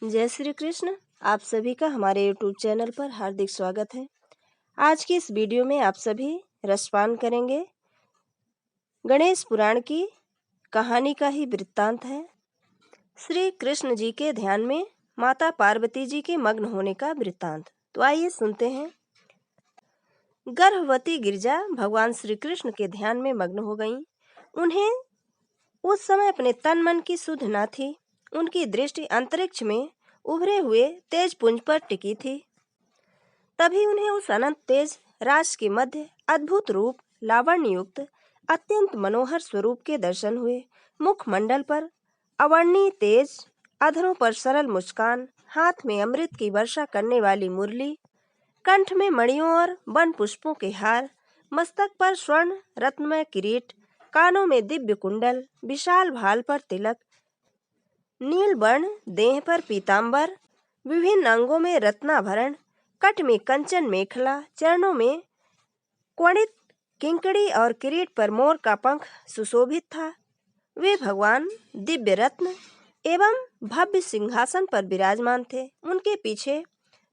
जय श्री कृष्ण। आप सभी का हमारे YouTube चैनल पर हार्दिक स्वागत है। आज की इस वीडियो में आप सभी रसपान करेंगे। गणेश पुराण की कहानी का ही वृत्तांत है। श्री कृष्ण जी के ध्यान में माता पार्वती जी के मग्न होने का वृत्तांत। तो आइए सुनते हैं। गर्भवती गिरिजा भगवान श्री कृष्ण के ध्यान में मग्न हो गईं। उन्हें उस समय अपने तन मन की सुध न थी। उनकी दृष्टि अंतरिक्ष में उभरे हुए तेज पुंज पर टिकी थी। तभी उन्हें उस अनंत तेज राज के मध्य अद्भुत रूप, लावण्य युक्त अत्यंत मनोहर स्वरूप के दर्शन हुए। मुखमंडल पर अवर्णीय तेज, अधरों पर सरल मुस्कान, हाथ में अमृत की वर्षा करने वाली मुरली, कंठ में मणियों और वन पुष्पों के हार, मस्तक पर स्वर्ण रत्नमय किरीट, कानों में दिव्य कुंडल, विशाल भाल पर तिलक, नील वर्ण देह पर पीतांबर, विभिन्न अंगों में रत्नाभरण, कट में कंचन मेखला, चरणों में क्वणित किंकड़ी और किरीट पर मोर का पंख सुशोभित था। वे भगवान दिव्य रत्न एवं भव्य सिंहासन पर विराजमान थे। उनके पीछे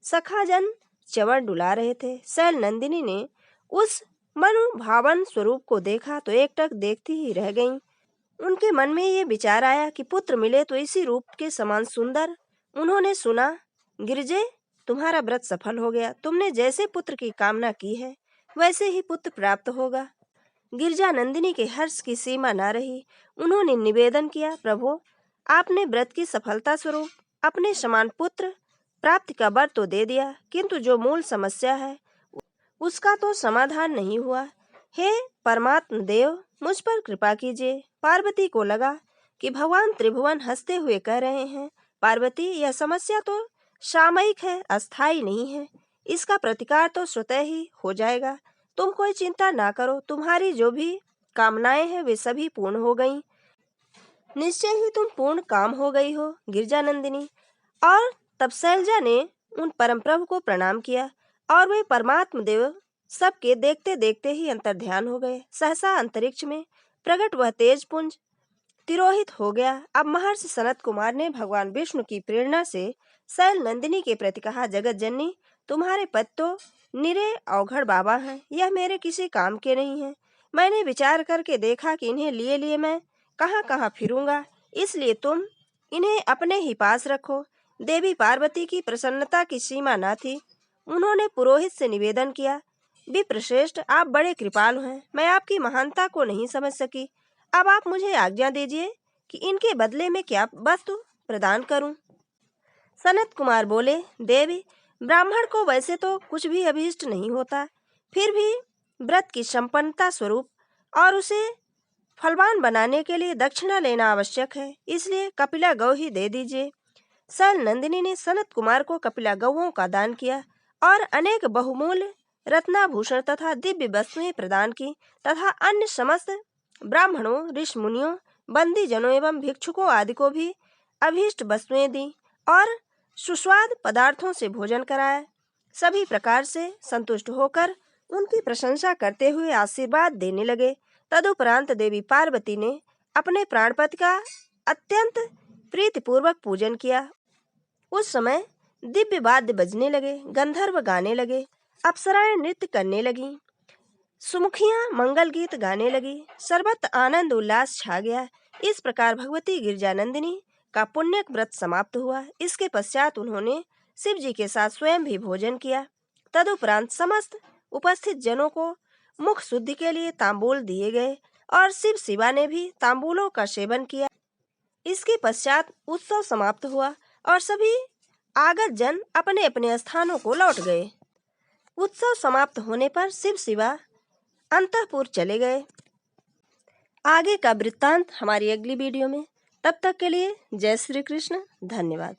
सखाजन चंवर डुला रहे थे। शैल नंदिनी ने उस मनोभावन स्वरूप को देखा तो एकटक देखती ही रह गईं। उनके मन में ये विचार आया कि पुत्र मिले तो इसी रूप के समान सुंदर। उन्होंने सुना, गिरिजे, तुम्हारा व्रत सफल हो गया। तुमने जैसे पुत्र की कामना की है वैसे ही पुत्र प्राप्त होगा। गिरिजा नंदिनी के हर्ष की सीमा न रही। उन्होंने निवेदन किया, प्रभु, आपने व्रत की सफलता स्वरूप अपने समान पुत्र प्राप्ति का वर तो दे दिया, किंतु जो मूल समस्या है उसका तो समाधान नहीं हुआ। हे परमात्म देव, मुझ पर कृपा कीजिए। पार्वती को लगा कि भगवान त्रिभुवन हंसते हुए कह रहे हैं, पार्वती, यह समस्या तो सामयिक है, अस्थायी नहीं है। इसका प्रतिकार तो स्वतः ही हो जाएगा। तुम कोई चिंता ना करो। तुम्हारी जो भी कामनाएं हैं वे सभी पूर्ण हो गईं। निश्चय ही तुम पूर्ण काम हो गई हो, गिरिजानंदिनी। और तब शैलजा ने उन परम प्रभु को प्रणाम किया और वे परमात्म देव सबके देखते देखते ही अंतर्ध्यान हो गए। सहसा अंतरिक्ष में प्रकट वह तेज पुंज तिरोहित हो गया। अब महर्षि सनत कुमार ने भगवान विष्णु की प्रेरणा से शैल नंदिनी के प्रति कहा, जगत जननी, तुम्हारे पति तो निरे अवघड़ बाबा हैं। यह मेरे किसी काम के नहीं हैं। मैंने विचार करके देखा कि इन्हें लिए लिए मैं कहाँ कहाँ फिरूंगा, इसलिए तुम इन्हें अपने ही पास रखो। देवी पार्वती की प्रसन्नता की सीमा न थी। उन्होंने पुरोहित से निवेदन किया, विप्रश्रेष्ठ, आप बड़े कृपालु हैं। मैं आपकी महानता को नहीं समझ सकी। अब आप मुझे आज्ञा दीजिए कि इनके बदले में क्या वस्तु प्रदान करूं। सनत कुमार बोले, देवी, ब्राह्मण को वैसे तो कुछ भी अभीष्ट नहीं होता, फिर भी व्रत की संपन्नता स्वरूप और उसे फलवान बनाने के लिए दक्षिणा लेना आवश्यक है, इसलिए कपिला गौ ही दे दीजिए। शैल नंदिनी ने सनत कुमार को कपिला गौओं का दान किया और अनेक बहुमूल्य रत्नाभूषण तथा दिव्य वस्तुएं प्रदान की तथा अन्य समस्त ब्राह्मणों, ऋषि मुनियों, बंदी जनों एवं भिक्षुकों आदि को भी अभीष्ट वस्तुएं दी और सुस्वाद पदार्थों से भोजन कराया। सभी प्रकार से संतुष्ट होकर उनकी प्रशंसा करते हुए आशीर्वाद देने लगे। तदुपरांत देवी पार्वती ने अपने प्राणपति का अत्यंत प्रीतिपूर्वक पूजन किया। उस समय दिव्य वाद्य बजने लगे, गंधर्व गाने लगे, अप्सराएं नृत्य करने लगीं, सुमुखियां मंगल गीत गाने लगी, सर्वत्र आनंद उल्लास छा गया। इस प्रकार भगवती गिरिजानंदिनी का पुण्यक व्रत समाप्त हुआ। इसके पश्चात उन्होंने शिव जी के साथ स्वयं भी भोजन किया। तदुपरांत समस्त उपस्थित जनों को मुख शुद्धि के लिए तांबूल दिए गए और शिव शिवा ने भी तांबूलों का सेवन किया। इसके पश्चात उत्सव समाप्त हुआ और सभी आगत जन अपने अपने स्थानों को लौट गए। उत्सव समाप्त होने पर शिव शिवा अंतःपुर चले गए। आगे का वृत्तांत हमारी अगली वीडियो में। तब तक के लिए जय श्री कृष्ण। धन्यवाद।